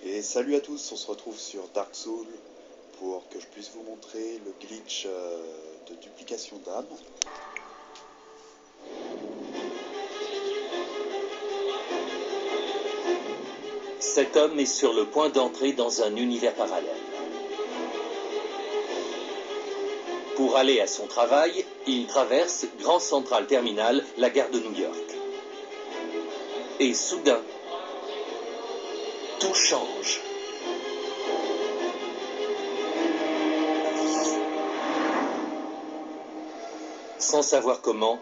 Et salut à tous, on se retrouve sur Dark Souls pour que je puisse vous montrer le glitch de duplication d'âme. Cet homme est sur le point d'entrer dans un univers parallèle. Pour aller à son travail, il traverse Grand Central Terminal, la gare de New York. Et soudain, tout change. Sans savoir comment,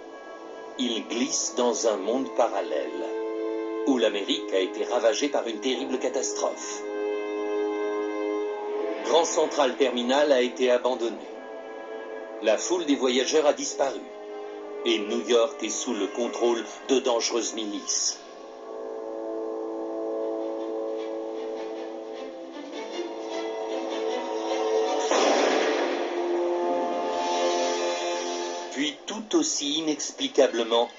il glisse dans un monde parallèle, où l'Amérique a été ravagée par une terrible catastrophe. Grand Central Terminal a été abandonné. La foule des voyageurs a disparu. Et New York est sous le contrôle de dangereuses milices. Puis, tout aussi inexplicablement,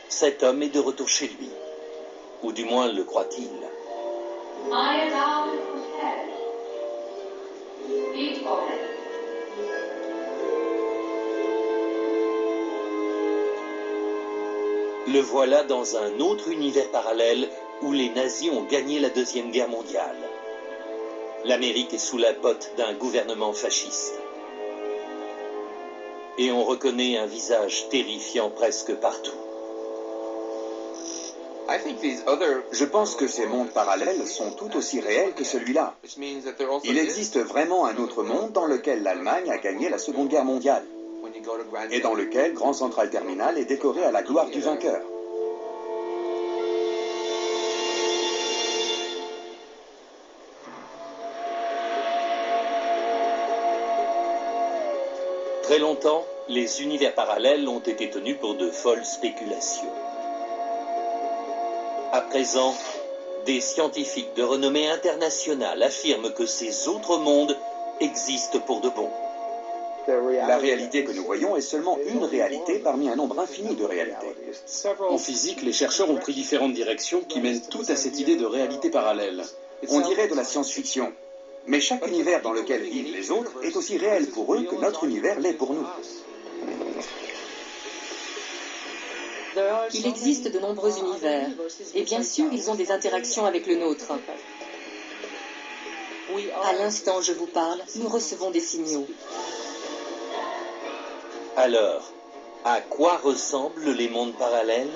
cet homme est de retour chez lui. Ou du moins le croit-il. Le voilà dans un autre univers parallèle où les nazis ont gagné la Deuxième Guerre mondiale. L'Amérique est sous la botte d'un gouvernement fasciste. Et on reconnaît un visage terrifiant presque partout. Je pense que ces mondes parallèles sont tout aussi réels que celui-là. Il existe vraiment un autre monde dans lequel l'Allemagne a gagné la Seconde Guerre mondiale et dans lequel Grand Central Terminal est décoré à la gloire du vainqueur. Très longtemps, les univers parallèles ont été tenus pour de folles spéculations. À présent, des scientifiques de renommée internationale affirment que ces autres mondes existent pour de bon. La réalité que nous voyons est seulement une réalité parmi un nombre infini de réalités. En physique, les chercheurs ont pris différentes directions qui mènent toutes à cette idée de réalité parallèle. On dirait de la science-fiction. Mais chaque univers dans lequel vivent les autres est aussi réel pour eux que notre univers l'est pour nous. Il existe de nombreux univers, et bien sûr, ils ont des interactions avec le nôtre. À l'instant où je vous parle, nous recevons des signaux. Alors, à quoi ressemblent les mondes parallèles?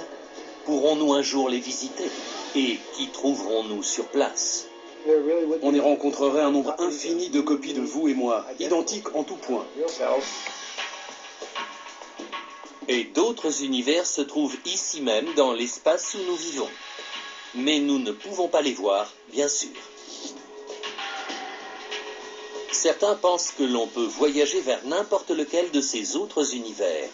Pourrons-nous un jour les visiter? Et qui trouverons-nous sur place? On y rencontrerait un nombre infini de copies de vous et moi, identiques en tout point. Et d'autres univers se trouvent ici même dans l'espace où nous vivons. Mais nous ne pouvons pas les voir, bien sûr. Certains pensent que l'on peut voyager vers n'importe lequel de ces autres univers.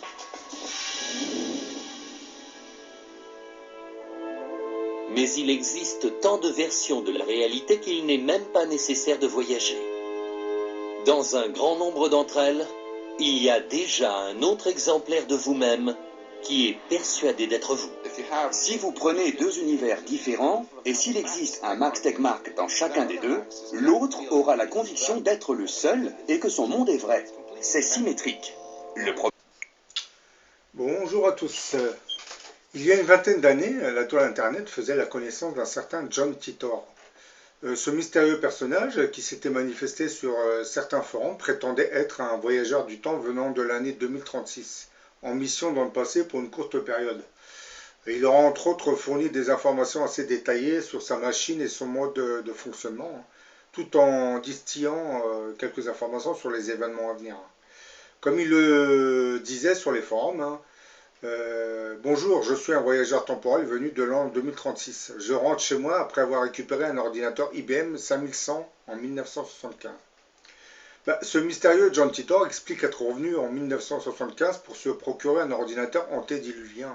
Mais il existe tant de versions de la réalité qu'il n'est même pas nécessaire de voyager. Dans un grand nombre d'entre elles, il y a déjà un autre exemplaire de vous-même qui est persuadé d'être vous. Si vous prenez deux univers différents, et s'il existe un Max Tegmark dans chacun des deux, l'autre aura la conviction d'être le seul et que son monde est vrai. C'est symétrique. Bonjour à tous. Il y a une vingtaine d'années, la toile Internet faisait la connaissance d'un certain John Titor. Ce mystérieux personnage, qui s'était manifesté sur certains forums, prétendait être un voyageur du temps venant de l'année 2036, en mission dans le passé pour une courte période. Il aura entre autres fourni des informations assez détaillées sur sa machine et son mode de fonctionnement, tout en distillant quelques informations sur les événements à venir. Comme il le disait sur les forums, bonjour, je suis un voyageur temporel venu de l'an 2036. Je rentre chez moi après avoir récupéré un ordinateur IBM 5100 en 1975. Ce mystérieux John Titor explique être revenu en 1975 pour se procurer un ordinateur antédiluvien,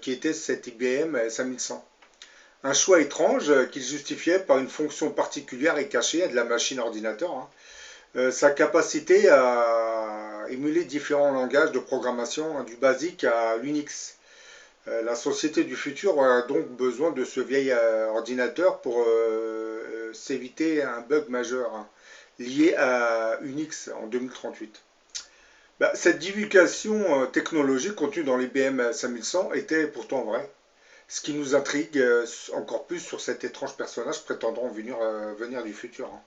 qui était cet IBM 5100. Un choix étrange qu'il justifiait par une fonction particulière et cachée de la machine ordinateur, sa capacité à émuler différents langages de programmation, du BASIC à l'Unix, La société du futur aura donc besoin de ce vieil ordinateur pour s'éviter un bug majeur hein, lié à Unix en 2038. Bah, cette divulgation technologique contenue dans l'IBM 5100 était pourtant vraie, ce qui nous intrigue encore plus sur cet étrange personnage prétendant venir du futur. Hein.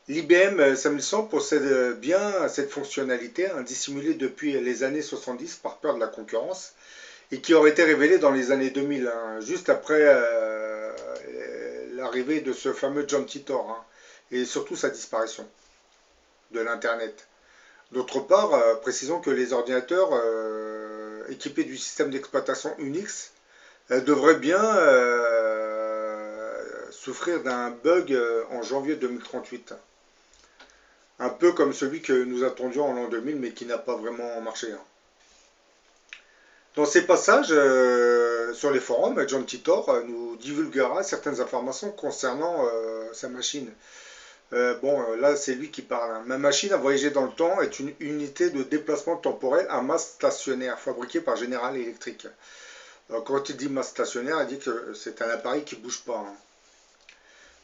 L'IBM 5100 possède bien cette fonctionnalité, hein, dissimulée depuis les années 70 par peur de la concurrence, et qui aurait été révélée dans les années 2000, hein, juste après l'arrivée de ce fameux John Titor, hein, et surtout sa disparition de l'Internet. D'autre part, précisons que les ordinateurs équipés du système d'exploitation Unix devraient bien souffrir d'un bug en janvier 2038. Un peu comme celui que nous attendions en l'an 2000, mais qui n'a pas vraiment marché. Hein. Dans ces passages sur les forums, John Titor nous divulguera certaines informations concernant sa machine. Là, c'est lui qui parle. Hein. Ma machine à voyager dans le temps est une unité de déplacement temporel à masse stationnaire fabriquée par General Electric. Alors, quand il dit masse stationnaire, il dit que c'est un appareil qui ne bouge pas. Hein.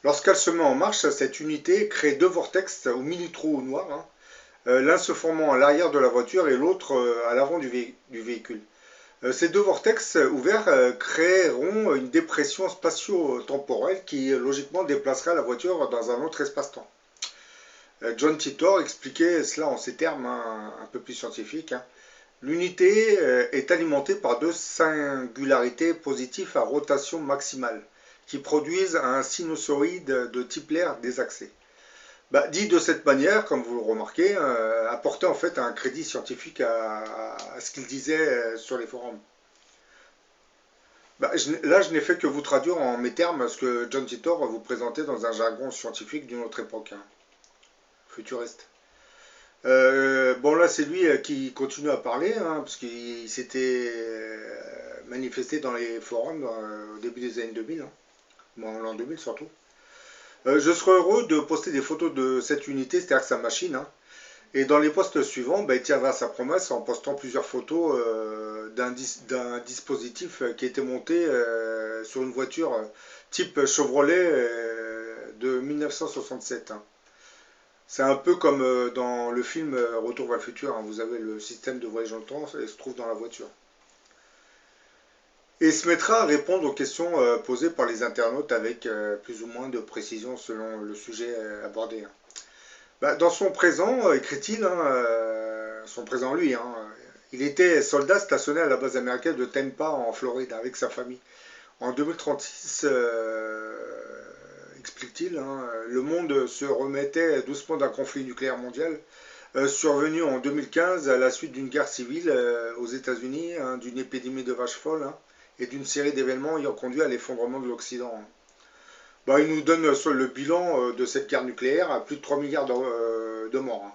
Lorsqu'elle se met en marche, cette unité crée deux vortex au mini-trou noir, hein, l'un se formant à l'arrière de la voiture et l'autre à l'avant du véhicule. Ces deux vortex ouverts créeront une dépression spatio-temporelle qui logiquement déplacerait la voiture dans un autre espace-temps. John Titor expliquait cela en ces termes un peu plus scientifiques. Hein. L'unité est alimentée par deux singularités positives à rotation maximale qui produisent un sinusoïde de type Lair désaxé. Bah, dit de cette manière, comme vous le remarquez, apportait en fait un crédit scientifique à ce qu'il disait sur les forums. Bah, là, je n'ai fait que vous traduire en mes termes ce que John Titor vous présentait dans un jargon scientifique d'une autre époque, hein, futuriste. Là, c'est lui qui continue à parler, hein, parce qu'il s'était manifesté dans les forums au début des années 2000, hein, en l'an 2000 surtout. Je serais heureux de poster des photos de cette unité, c'est-à-dire sa machine. Hein. Et dans les posts suivants, il tiendra sa promesse en postant plusieurs photos d'un dispositif qui était monté sur une voiture type Chevrolet de 1967. Hein. C'est un peu comme dans le film Retour vers le futur. Hein. Vous avez le système de voyage dans le temps, ça se trouve dans la voiture. Et se mettra à répondre aux questions posées par les internautes avec plus ou moins de précision selon le sujet abordé. Hein. Dans son présent, écrit-il, son présent lui, il était soldat stationné à la base américaine de Tampa en Floride avec sa famille. En 2036, explique-t-il, le monde se remettait doucement d'un conflit nucléaire mondial survenu en 2015 à la suite d'une guerre civile aux États-Unis, d'une épidémie de vaches folles, et d'une série d'événements ayant conduit à l'effondrement de l'Occident. Il nous donne le bilan de cette guerre nucléaire à plus de 3 milliards de morts. Hein.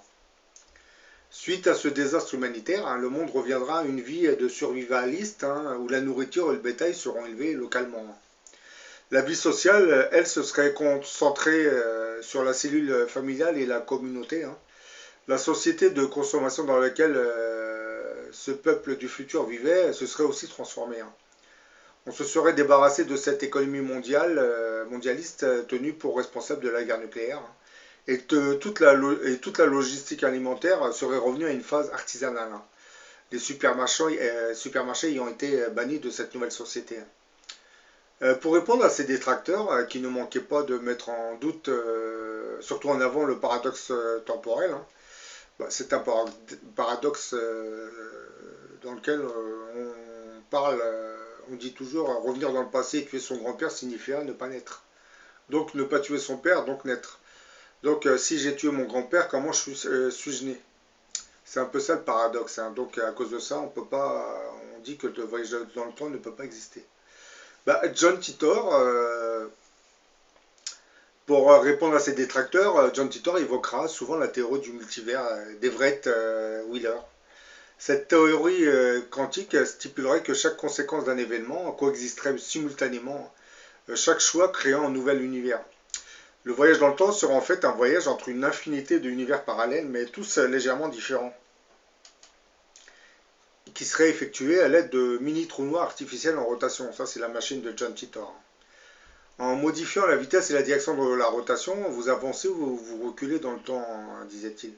Suite à ce désastre humanitaire, le monde reviendra à une vie de survivaliste où la nourriture et le bétail seront élevés localement. La vie sociale, elle, se serait concentrée sur la cellule familiale et la communauté. Hein. La société de consommation dans laquelle ce peuple du futur vivait se serait aussi transformée. Hein. On se serait débarrassé de cette économie mondialiste tenue pour responsable de la guerre nucléaire. Hein. Et toute la logistique alimentaire serait revenue à une phase artisanale. Hein. Les supermarchés ayant été bannis de cette nouvelle société. Pour répondre à ces détracteurs, qui ne manquaient pas de mettre en doute, surtout en avant le paradoxe temporel, hein, c'est un paradoxe dans lequel on parle, on dit toujours revenir dans le passé et tuer son grand-père signifierait ne pas naître. Donc ne pas tuer son père, donc naître. Donc si j'ai tué mon grand-père, comment suis-je né? C'est un peu ça le paradoxe. Hein. Donc à cause de ça, on dit que le voyage dans le temps ne peut pas exister. John Titor, pour répondre à ces détracteurs, John Titor évoquera souvent la théorie du multivers d'Everett Wheeler. Cette théorie quantique stipulerait que chaque conséquence d'un événement coexisterait simultanément, chaque choix créant un nouvel univers. Le voyage dans le temps sera en fait un voyage entre une infinité d'univers parallèles, mais tous légèrement différents. qui serait effectuée à l'aide de mini-trous noirs artificiels en rotation. Ça, c'est la machine de John Titor. En modifiant la vitesse et la direction de la rotation, vous avancez ou vous reculez dans le temps, disait-il.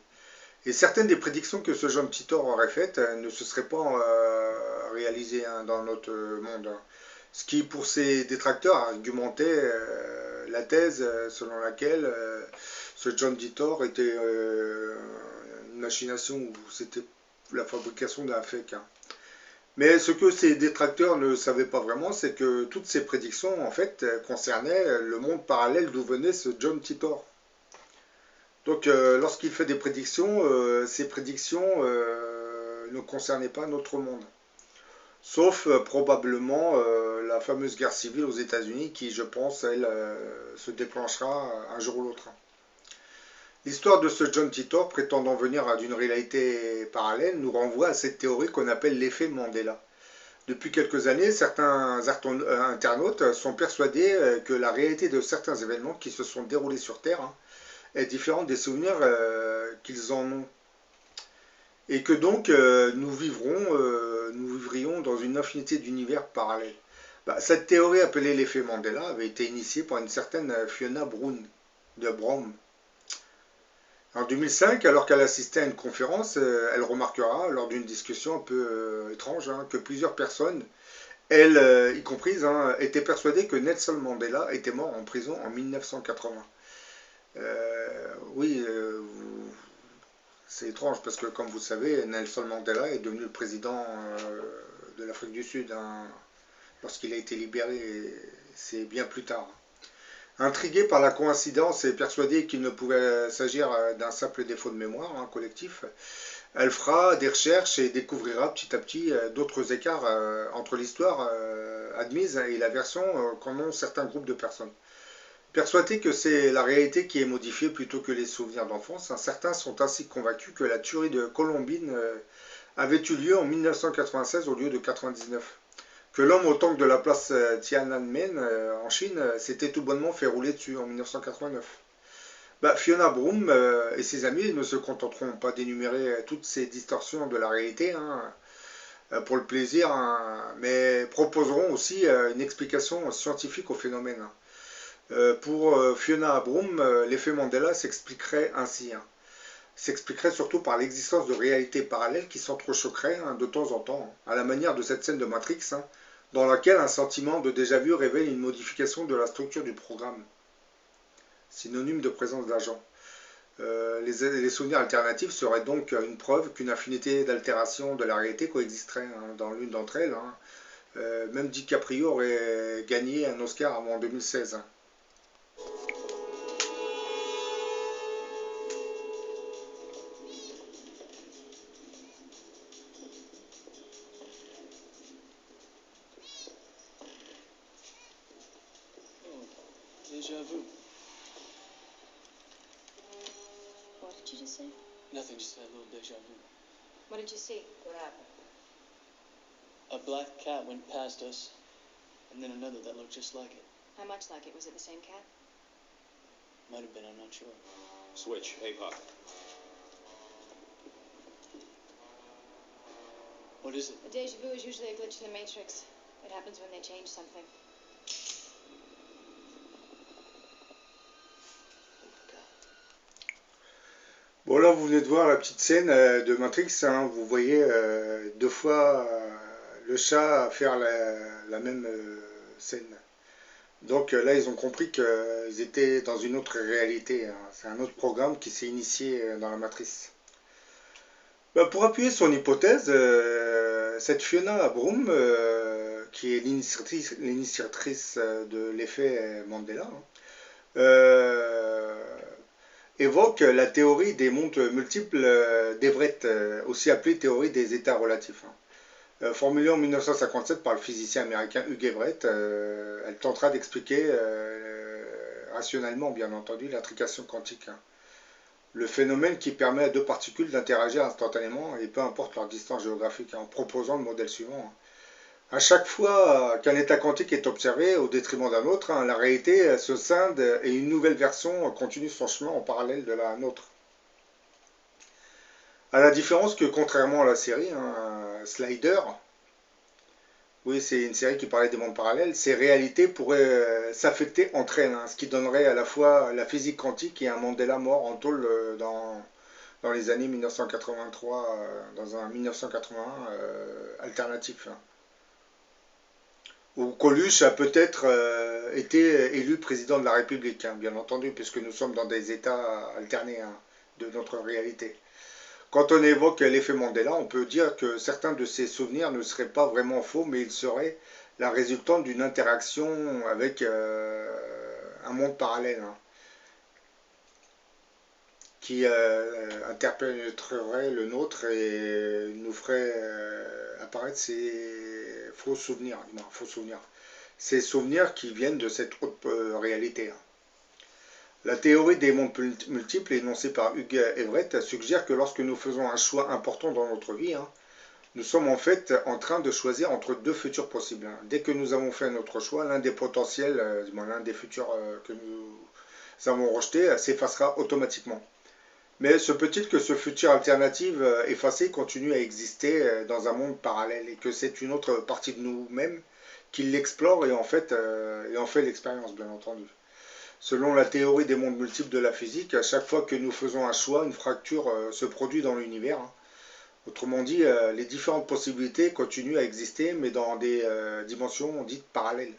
Et certaines des prédictions que ce John Titor aurait faites ne se seraient pas réalisées dans notre monde. Ce qui, pour ses détracteurs, argumentait la thèse selon laquelle ce John Titor était une machination où c'était la fabrication d'un fake. Mais ce que ces détracteurs ne savaient pas vraiment, c'est que toutes ces prédictions, en fait, concernaient le monde parallèle d'où venait ce John Titor. Donc, lorsqu'il fait des prédictions, ces prédictions ne concernaient pas notre monde. Sauf probablement la fameuse guerre civile aux États-Unis qui, je pense, elle, se déclenchera un jour ou l'autre. L'histoire de ce John Titor, prétendant venir d'une réalité parallèle, nous renvoie à cette théorie qu'on appelle l'effet Mandela. Depuis quelques années, certains internautes sont persuadés que la réalité de certains événements qui se sont déroulés sur Terre est différente des souvenirs qu'ils en ont. Et que donc nous vivrions dans une infinité d'univers parallèles. Cette théorie appelée l'effet Mandela avait été initiée par une certaine Fiona Brown. En 2005, alors qu'elle assistait à une conférence, elle remarquera, lors d'une discussion un peu étrange, que plusieurs personnes, elle y comprises, étaient persuadées que Nelson Mandela était mort en prison en 1980. Oui, c'est étrange parce que, comme vous savez, Nelson Mandela est devenu le président de l'Afrique du Sud lorsqu'il a été libéré, c'est bien plus tard. Intrigué par la coïncidence et persuadé qu'il ne pouvait s'agir d'un simple défaut de mémoire collectif, elle fera des recherches et découvrira petit à petit d'autres écarts entre l'histoire admise et la version qu'en ont certains groupes de personnes. Persuadés que c'est la réalité qui est modifiée plutôt que les souvenirs d'enfance, certains sont ainsi convaincus que la tuerie de Columbine avait eu lieu en 1996 au lieu de 1999. Que l'homme au temple de la place Tiananmen en Chine s'était tout bonnement fait rouler dessus en 1989. Fiona Brown et ses amis ne se contenteront pas d'énumérer toutes ces distorsions de la réalité pour le plaisir, mais proposeront aussi une explication scientifique au phénomène. Pour Fiona Brown, l'effet Mandela s'expliquerait ainsi. S'expliquerait surtout par l'existence de réalités parallèles qui s'entrechoqueraient de temps en temps, à la manière de cette scène de Matrix, dans laquelle un sentiment de déjà-vu révèle une modification de la structure du programme, synonyme de présence d'agent. Les souvenirs alternatifs seraient donc une preuve qu'une infinité d'altérations de la réalité coexisteraient dans l'une d'entre elles. Même DiCaprio aurait gagné un Oscar en 2016. Déjà vu. What did you just say? Nothing, just a little deja vu. What did you see? What happened? A black cat went past us, and then another that looked just like it. How much like it? Was it the same cat? Might have been, I'm not sure. Switch, APOC. What is it? A deja vu is usually a glitch in the Matrix. It happens when they change something. Bon, là, vous venez de voir la petite scène de Matrix. Vous voyez deux fois le chat faire la même scène. Donc là, ils ont compris qu'ils étaient dans une autre réalité. C'est un autre programme qui s'est initié dans la matrice. Pour appuyer son hypothèse, cette Fiona Brown, qui est l'initiatrice de l'effet Mandela, évoque la théorie des mondes multiples d'Everett, aussi appelée théorie des états relatifs. Formulée en 1957 par le physicien américain Hugh Everett, elle tentera d'expliquer rationnellement, bien entendu, l'intrication quantique. Le phénomène qui permet à deux particules d'interagir instantanément, et peu importe leur distance géographique, en proposant le modèle suivant. À chaque fois qu'un état quantique est observé au détriment d'un autre, la réalité se scinde et une nouvelle version continue son chemin en parallèle de la nôtre. À la différence que, contrairement à la série, Slider, oui, c'est une série qui parlait des mondes parallèles, ces réalités pourraient s'affecter entre elles, ce qui donnerait à la fois la physique quantique et un Mandela mort en tôle dans les années 1983, dans un 1981 alternatif. Où Coluche a peut-être été élu président de la République, bien entendu, puisque nous sommes dans des états alternés de notre réalité. Quand on évoque l'effet Mandela, on peut dire que certains de ces souvenirs ne seraient pas vraiment faux, mais ils seraient la résultante d'une interaction avec un monde parallèle, qui interpréterait le nôtre et nous ferait apparaître ces faux souvenirs, ces souvenirs qui viennent de cette autre réalité. La théorie des mondes multiples, énoncée par Hugh Everett, suggère que lorsque nous faisons un choix important dans notre vie, nous sommes en fait en train de choisir entre deux futurs possibles. Dès que nous avons fait notre choix, l'un des potentiels, l'un des futurs que nous avons rejetés, s'effacera automatiquement. Mais se peut-il que ce futur alternatif effacé continue à exister dans un monde parallèle et que c'est une autre partie de nous-mêmes qui l'explore et en fait l'expérience, bien entendu. Selon la théorie des mondes multiples de la physique, à chaque fois que nous faisons un choix, une fracture se produit dans l'univers. Autrement dit, les différentes possibilités continuent à exister, mais dans des dimensions dites parallèles.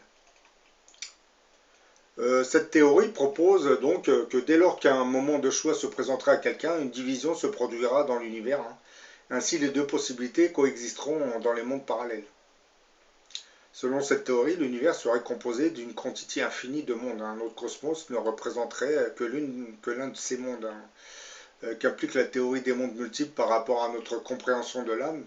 Cette théorie propose donc que dès lors qu'un moment de choix se présentera à quelqu'un, une division se produira dans l'univers. Ainsi, les deux possibilités coexisteront dans les mondes parallèles. Selon cette théorie, l'univers serait composé d'une quantité infinie de mondes. Notre cosmos ne représenterait que l'un de ces mondes, qu'implique la théorie des mondes multiples par rapport à notre compréhension de l'âme.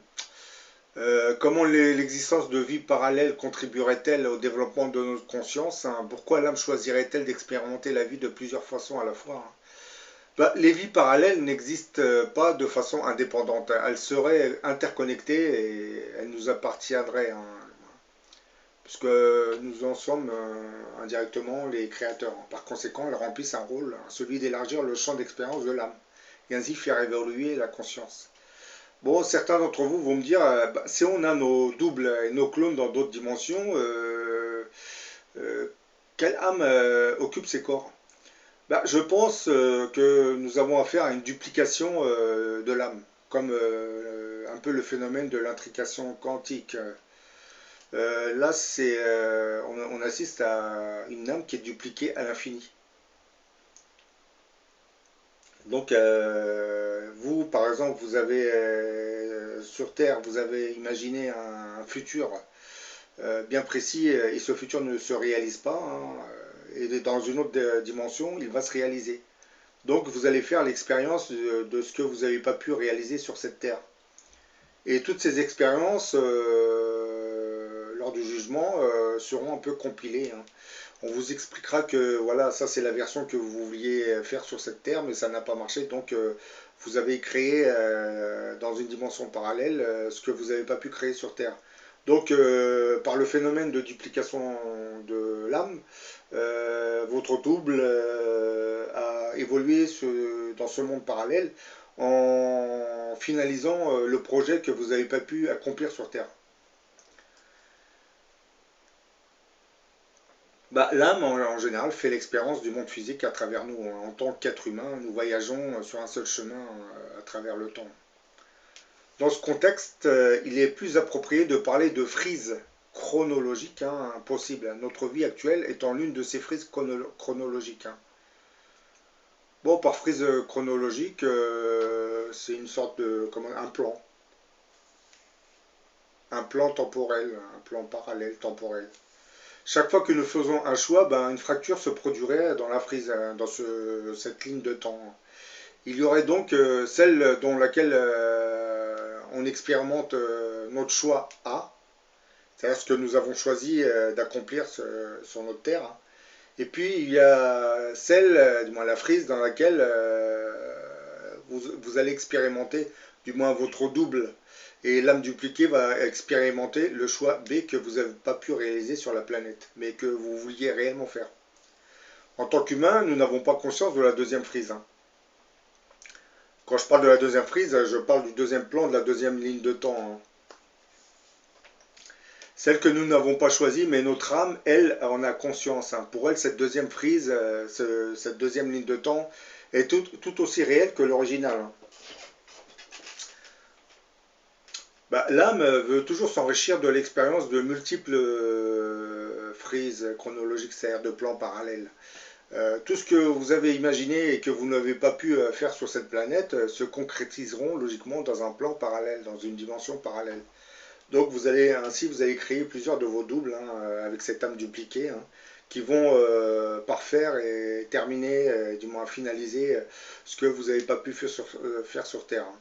Comment l'existence de vie parallèle contribuerait-elle au développement de notre conscience? Pourquoi l'âme choisirait-elle d'expérimenter la vie de plusieurs façons à la fois? Les vies parallèles n'existent pas de façon indépendante. Elles seraient interconnectées et elles nous appartiendraient. Puisque nous en sommes indirectement les créateurs. Par conséquent, elles remplissent un rôle, celui d'élargir le champ d'expérience de l'âme, et ainsi faire évoluer la conscience. Bon, certains d'entre vous vont me dire, si on a nos doubles et nos clones dans d'autres dimensions, quelle âme occupe ces corps? Je pense que nous avons affaire à une duplication de l'âme, comme un peu le phénomène de l'intrication quantique. Là, on assiste à une âme qui est dupliquée à l'infini. Donc, vous, par exemple, vous avez sur Terre, vous avez imaginé un futur bien précis, et ce futur ne se réalise pas, et dans une autre dimension, il va se réaliser. Donc, vous allez faire l'expérience de ce que vous n'avez pas pu réaliser sur cette Terre. Et toutes ces expériences, lors du jugement, seront un peu compilées. On vous expliquera que voilà, ça c'est la version que vous vouliez faire sur cette Terre, mais ça n'a pas marché, donc vous avez créé dans une dimension parallèle ce que vous n'avez pas pu créer sur Terre. Donc par le phénomène de duplication de l'âme, votre double a évolué dans ce monde parallèle en finalisant le projet que vous n'avez pas pu accomplir sur Terre. L'âme, en général, fait l'expérience du monde physique à travers nous. En tant qu'être humain, nous voyageons sur un seul chemin à travers le temps. Dans ce contexte, il est plus approprié de parler de frise chronologique possible. Notre vie actuelle étant l'une de ces frises chronologiques. Bon, par frise chronologique, c'est une sorte de un plan. Un plan temporel, un plan parallèle temporel. Chaque fois que nous faisons un choix, une fracture se produirait dans la frise, dans cette ligne de temps. Il y aurait donc celle dans laquelle on expérimente notre choix A, c'est-à-dire ce que nous avons choisi d'accomplir sur notre Terre. Et puis il y a celle, du moins la frise, dans laquelle vous allez expérimenter, du moins votre double, et l'âme dupliquée va expérimenter le choix B que vous n'avez pas pu réaliser sur la planète, mais que vous vouliez réellement faire. En tant qu'humain, nous n'avons pas conscience de la deuxième frise. Quand je parle de la deuxième frise, je parle du deuxième plan de la deuxième ligne de temps, hein. Celle que nous n'avons pas choisie, mais notre âme, elle, en a conscience, hein. Pour elle, cette deuxième frise, cette deuxième ligne de temps, est tout aussi réelle que l'original, hein. Bah, l'âme veut toujours s'enrichir de l'expérience de multiples frises chronologiques, c'est-à-dire de plans parallèles. Tout ce que vous avez imaginé et que vous n'avez pas pu faire sur cette planète se concrétiseront logiquement dans un plan parallèle, dans une dimension parallèle. Donc vous allez créer plusieurs de vos doubles, hein, avec cette âme dupliquée, hein, qui vont parfaire et terminer, du moins finaliser ce que vous n'avez pas pu faire sur Terre, hein.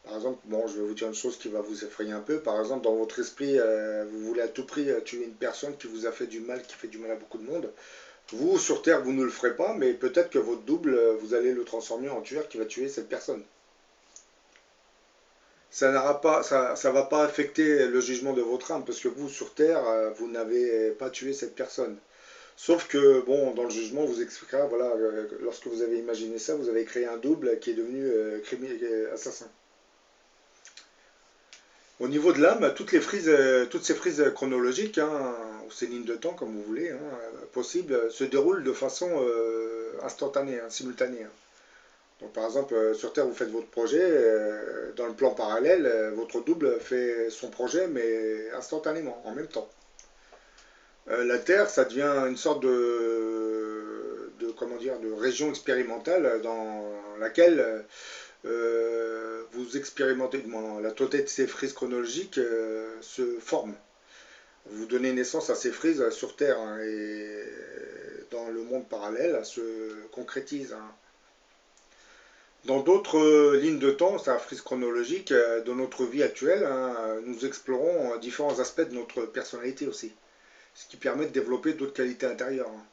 Par exemple, bon, je vais vous dire une chose qui va vous effrayer un peu. Par exemple, dans votre esprit, vous voulez à tout prix tuer une personne qui vous a fait du mal, qui fait du mal à beaucoup de monde. Vous, sur Terre, vous ne le ferez pas, mais peut-être que votre double, vous allez le transformer en tueur qui va tuer cette personne. Ça ne va pas affecter le jugement de votre âme, parce que vous, sur Terre, vous n'avez pas tué cette personne. Sauf que, bon, dans le jugement, vous expliquera, voilà, lorsque vous avez imaginé ça, vous avez créé un double qui est devenu assassin. Au niveau de l'âme, toutes ces frises chronologiques, hein, ou ces lignes de temps, comme vous voulez, hein, possibles, se déroulent de façon instantanée, hein, simultanée, hein. Donc par exemple, sur Terre, vous faites votre projet, dans le plan parallèle, votre double fait son projet, mais instantanément, en même temps. La Terre, ça devient une sorte comment dire, de région expérimentale dans laquelle vous expérimentez, la totalité de ces frises chronologiques se forme. Vous donnez naissance à ces frises sur Terre, hein, et dans le monde parallèle, elles se concrétisent, hein. Dans d'autres lignes de temps, c'est la frise chronologique, de notre vie actuelle, hein, nous explorons différents aspects de notre personnalité aussi, ce qui permet de développer d'autres qualités intérieures, hein.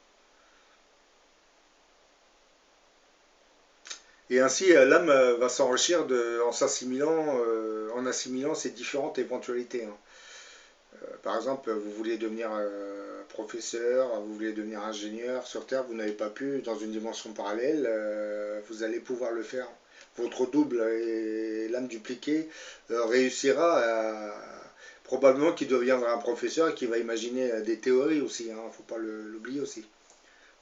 Et ainsi, l'âme va s'enrichir en assimilant ces différentes éventualités, hein. Par exemple, vous voulez devenir professeur, vous voulez devenir ingénieur. Sur Terre, vous n'avez pas pu, dans une dimension parallèle, vous allez pouvoir le faire. Votre double et l'âme dupliquée réussira probablement qu'il deviendra un professeur et qu'il va imaginer des théories aussi, hein, faut pas l'oublier aussi.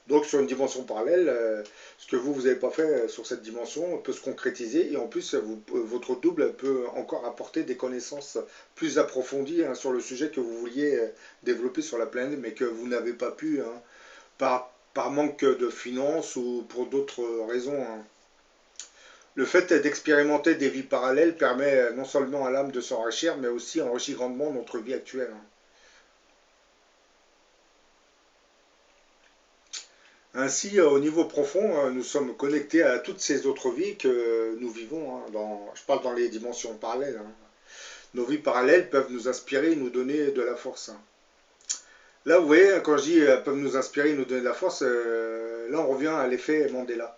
Donc sur une dimension parallèle, ce que vous n'avez pas fait sur cette dimension peut se concrétiser, et en plus votre double peut encore apporter des connaissances plus approfondies, hein, sur le sujet que vous vouliez développer sur la planète, mais que vous n'avez pas pu, hein, par manque de finances ou pour d'autres raisons, hein. Le fait d'expérimenter des vies parallèles permet non seulement à l'âme de s'enrichir, mais aussi enrichit grandement notre vie actuelle, hein. Ainsi, au niveau profond, nous sommes connectés à toutes ces autres vies que nous vivons, hein, je parle dans les dimensions parallèles, hein. Nos vies parallèles peuvent nous inspirer et nous donner de la force, hein. Là, vous voyez, quand je dis peuvent nous inspirer et nous donner de la force, là on revient à l'effet Mandela.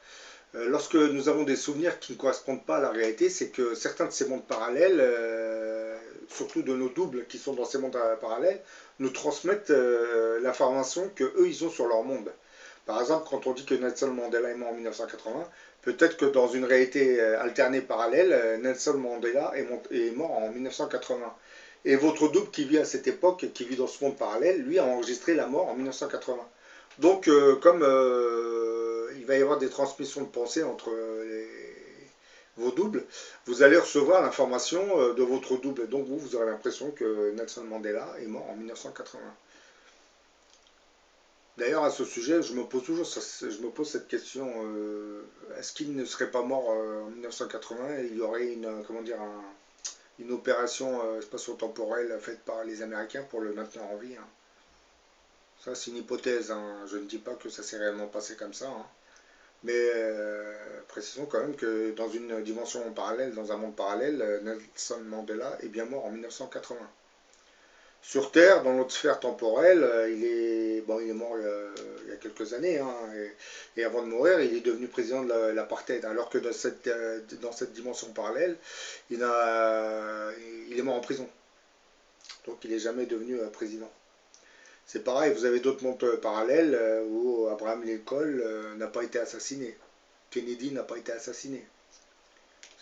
Lorsque nous avons des souvenirs qui ne correspondent pas à la réalité, c'est que certains de ces mondes parallèles, surtout de nos doubles qui sont dans ces mondes parallèles, nous transmettent l'information qu'eux, ils ont sur leur monde. Par exemple, quand on dit que Nelson Mandela est mort en 1980, peut-être que dans une réalité alternée parallèle, Nelson Mandela est mort en 1980. Et votre double qui vit à cette époque, qui vit dans ce monde parallèle, lui a enregistré la mort en 1980. Donc, comme il va y avoir des transmissions de pensée entre vos doubles, vous allez recevoir l'information de votre double. Donc vous aurez l'impression que Nelson Mandela est mort en 1980. D'ailleurs, à ce sujet, je me pose cette question, est-ce qu'il ne serait pas mort en 1980 et il y aurait une opération spatio-temporelle faite par les Américains pour le maintenir en vie, hein. Ça, c'est une hypothèse, hein. Je ne dis pas que ça s'est réellement passé comme ça, hein. Mais précisons quand même que dans une dimension parallèle, dans un monde parallèle, Nelson Mandela est bien mort en 1980. Sur Terre, dans notre sphère temporelle, il est mort il y a quelques années, hein, et avant de mourir, il est devenu président de l'apartheid, alors que dans cette dimension parallèle, il est mort en prison. Donc il n'est jamais devenu président. C'est pareil, vous avez d'autres mondes parallèles où Abraham Lincoln n'a pas été assassiné. Kennedy n'a pas été assassiné.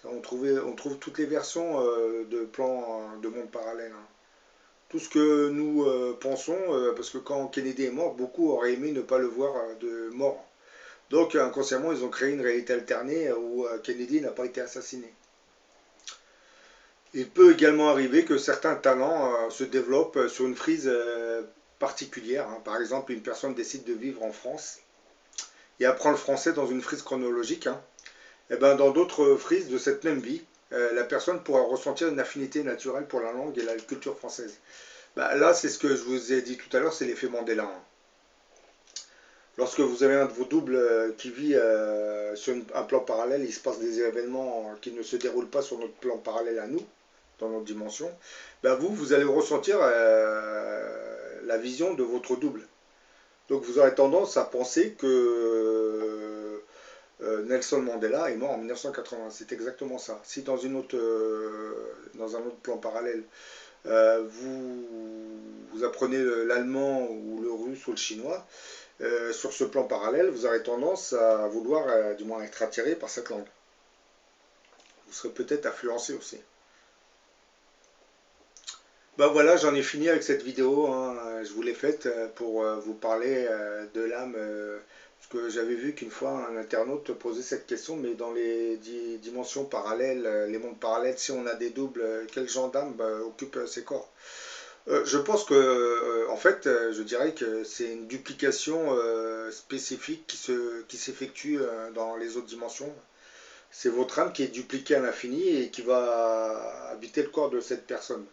On trouve toutes les versions de plans de monde parallèle. Hein. Tout ce que nous pensons, parce que quand Kennedy est mort, beaucoup auraient aimé ne pas le voir de mort. Donc inconsciemment, ils ont créé une réalité alternée où Kennedy n'a pas été assassiné. Il peut également arriver que certains talents se développent sur une frise particulière. Hein. Par exemple, une personne décide de vivre en France et apprend le français dans une frise chronologique. Hein. Et ben, dans d'autres frises de cette même vie, la personne pourra ressentir une affinité naturelle pour la langue et la culture française. Ben, là, c'est ce que je vous ai dit tout à l'heure, c'est l'effet Mandela. Hein. Lorsque vous avez un de vos doubles qui vit sur un plan parallèle, il se passe des événements qui ne se déroulent pas sur notre plan parallèle à nous, dans notre dimension, ben vous allez ressentir la vision de votre double. Donc vous aurez tendance à penser que Nelson Mandela est mort en 1980. C'est exactement ça. Si dans un autre plan parallèle, vous apprenez l'allemand ou le russe ou le chinois, sur ce plan parallèle, vous aurez tendance à vouloir, du moins être attiré par cette langue. Vous serez peut-être influencé aussi. Ben voilà, j'en ai fini avec cette vidéo. Hein. Je vous l'ai faite pour vous parler de l'âme. Parce que j'avais vu qu'une fois un internaute posait cette question, mais dans les dimensions parallèles, les mondes parallèles, si on a des doubles, quel genre d'âme occupe ces corps? Je pense que, en fait, je dirais que c'est une duplication spécifique qui s'effectue dans les autres dimensions. C'est votre âme qui est dupliquée à l'infini et qui va habiter le corps de cette personne.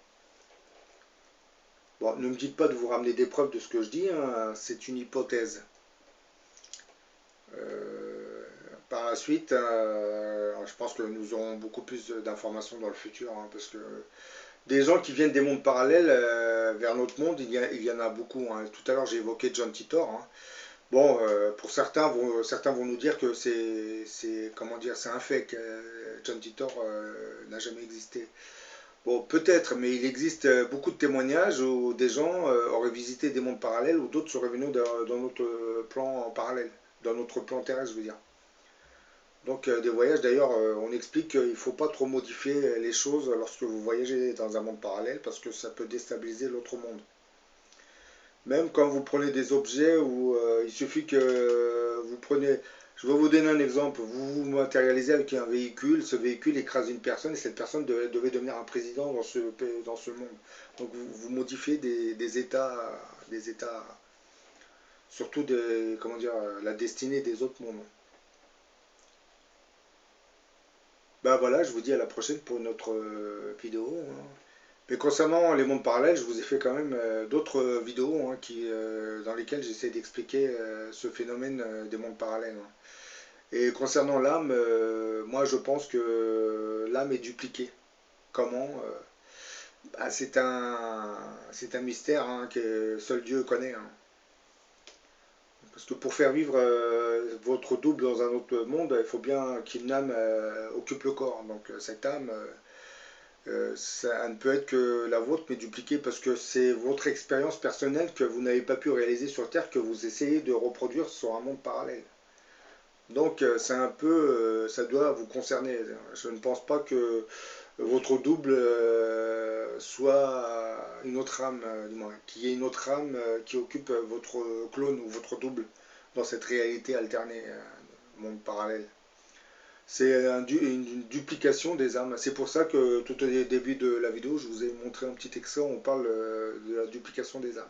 Bon, ne me dites pas de vous ramener des preuves de ce que je dis, hein, c'est une hypothèse. Par la suite, je pense que nous aurons beaucoup plus d'informations dans le futur, hein, parce que des gens qui viennent des mondes parallèles vers notre monde, il y en a beaucoup. Hein. Tout à l'heure, j'ai évoqué John Titor. Hein. Bon, pour certains vont nous dire que c'est un fait que John Titor n'a jamais existé. Bon, peut-être, mais il existe beaucoup de témoignages où des gens auraient visité des mondes parallèles ou d'autres seraient venus dans notre plan parallèle, dans notre plan terrestre, je veux dire. Donc des voyages, d'ailleurs, on explique qu'il ne faut pas trop modifier les choses lorsque vous voyagez dans un monde parallèle parce que ça peut déstabiliser l'autre monde. Même quand vous prenez des objets où il suffit que vous preniez... Je vais vous donner un exemple. Vous vous matérialisez avec un véhicule, ce véhicule écrase une personne et cette personne devait devenir un président dans ce monde. Donc vous modifiez des états, surtout la destinée des autres mondes. Ben voilà, je vous dis à la prochaine pour une autre vidéo. Hein. Mais concernant les mondes parallèles, je vous ai fait quand même d'autres vidéos hein, dans lesquelles j'essaie d'expliquer ce phénomène des mondes parallèles. Hein. Et concernant l'âme, moi je pense que l'âme est dupliquée. Comment c'est un mystère hein, que seul Dieu connaît. Hein. Parce que pour faire vivre votre double dans un autre monde, il faut bien qu'une âme occupe le corps. Donc cette âme, ça ne peut être que la vôtre, mais dupliquée, parce que c'est votre expérience personnelle que vous n'avez pas pu réaliser sur Terre, que vous essayez de reproduire sur un monde parallèle. Donc c'est un peu, ça doit vous concerner. Je ne pense pas que votre double soit une autre âme, du moins, qu'il y ait une autre âme qui occupe votre clone ou votre double dans cette réalité alternée, monde parallèle. C'est une duplication des âmes. C'est pour ça que tout au début de la vidéo, je vous ai montré un petit extrait où on parle de la duplication des âmes.